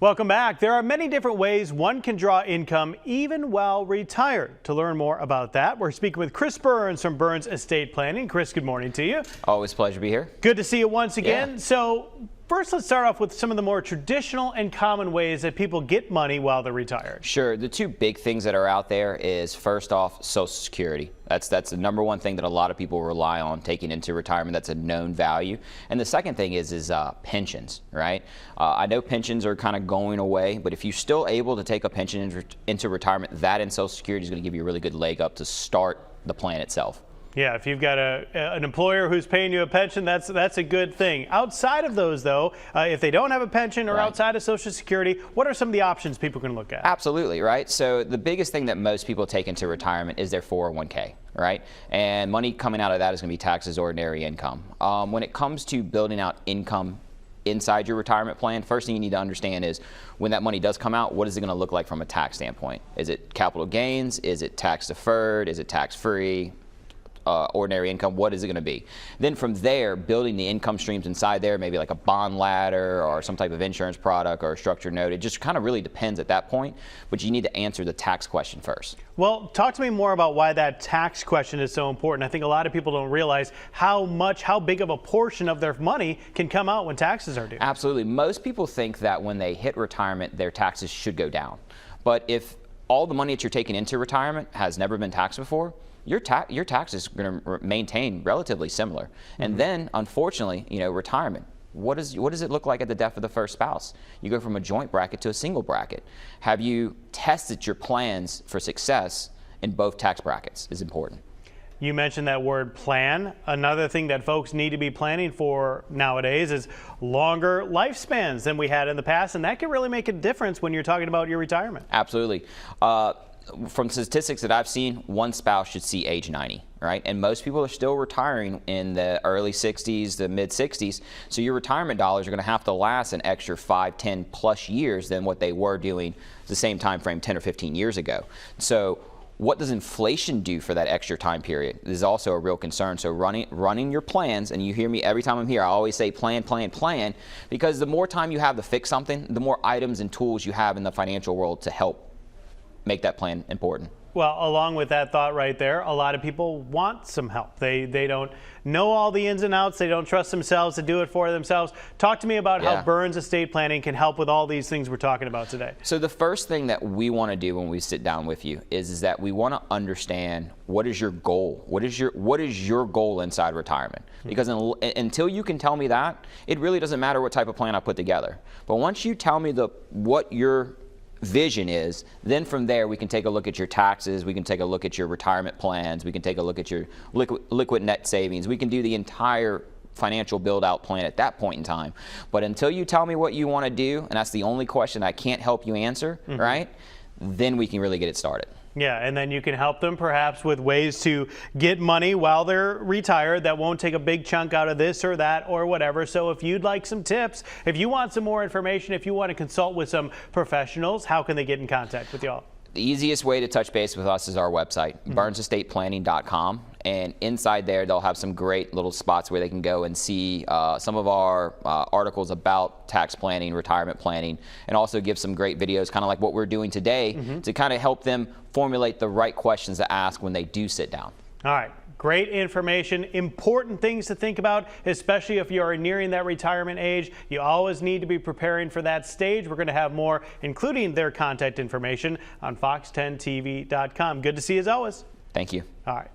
Welcome back. There are many different ways one can draw income even while retired. To learn more about that, we're speaking with Chris Burns from Burns Estate Planning. Chris, good morning to you. Always a pleasure to be here. Good to see you once again. Yeah. So first, let's start off with some of the more traditional and common ways that people get money while they're retired. Sure. The two big things that are out there is, first off, Social Security. That's the number one thing that a lot of people rely on taking into retirement. That's a known value. And the second thing is pensions, right? I know pensions are kind of going away, but if you're still able to take a pension into retirement, that and Social Security is going to give you a really good leg up to start the plan itself. Yeah, if you've got an employer who's paying you a pension, that's a good thing. Outside of those, though, if they don't have a pension or outside of Social Security, what are some of the options people can look at? Absolutely, right? So the biggest thing that most people take into retirement is their 401k, right? And money coming out of that is going to be taxed as ordinary income. When it comes to building out income inside your retirement plan, first thing you need to understand is when that money does come out, what is it going to look like from a tax standpoint? Is it capital gains? Is it tax deferred? Is it tax free? Ordinary income, what is it going to be? Then from there, building the income streams inside there, maybe like a bond ladder or some type of insurance product or a structured note. It just kind of really depends at that point, but you need to answer the tax question first. Well, talk to me more about why that tax question is so important. I think a lot of people don't realize how big of a portion of their money can come out when taxes are due. Absolutely. Most people think that when they hit retirement, their taxes should go down. But if all the money that you're taking into retirement has never been taxed before, your tax is going to maintain relatively similar. And then, unfortunately, retirement. What does it look like at the death of the first spouse? You go from a joint bracket to a single bracket. Have you tested your plans for success in both tax brackets is important. You mentioned that word plan. Another thing that folks need to be planning for nowadays is longer lifespans than we had in the past, and that can really make a difference when you're talking about your retirement. Absolutely. From statistics that I've seen, one spouse should see age 90, right? And most people are still retiring in the early 60s, the mid 60s. So your retirement dollars are going to have to last an extra 5, 10 plus years than what they were doing the same time frame 10 or 15 years ago. So what does inflation do for that extra time period? This is also a real concern. So running your plans, and you hear me every time I'm here, I always say plan, plan, plan, because the more time you have to fix something, the more items and tools you have in the financial world to help make that plan important. Well, along with that thought right there, a lot of people want some help. They don't know all the ins and outs. They don't trust themselves to do it for themselves. Talk to me about how Burns Estate Planning can help with all these things we're talking about today. So the first thing that we want to do when we sit down with you is that we want to understand what is your goal? What is your goal inside retirement? Because until you can tell me that, it really doesn't matter what type of plan I put together. But once you tell me what your vision is, then from there we can take a look at your taxes, we can take a look at your retirement plans, we can take a look at your liquid net savings, we can do the entire financial build out plan at that point in time. But until you tell me what you want to do, and that's the only question I can't help you answer, right, then we can really get it started. Yeah, and then you can help them perhaps with ways to get money while they're retired that won't take a big chunk out of this or that or whatever. So if you'd like some tips, if you want some more information, if you want to consult with some professionals, how can they get in contact with y'all? The easiest way to touch base with us is our website, burnsesstateplanning.com. And inside there, they'll have some great little spots where they can go and see some of our articles about tax planning, retirement planning, and also give some great videos, kind of like what we're doing today, to kind of help them formulate the right questions to ask when they do sit down. All right. Great information, important things to think about, especially if you are nearing that retirement age. You always need to be preparing for that stage. We're going to have more, including their contact information, on fox10tv.com. Good to see you as always. Thank you. All right.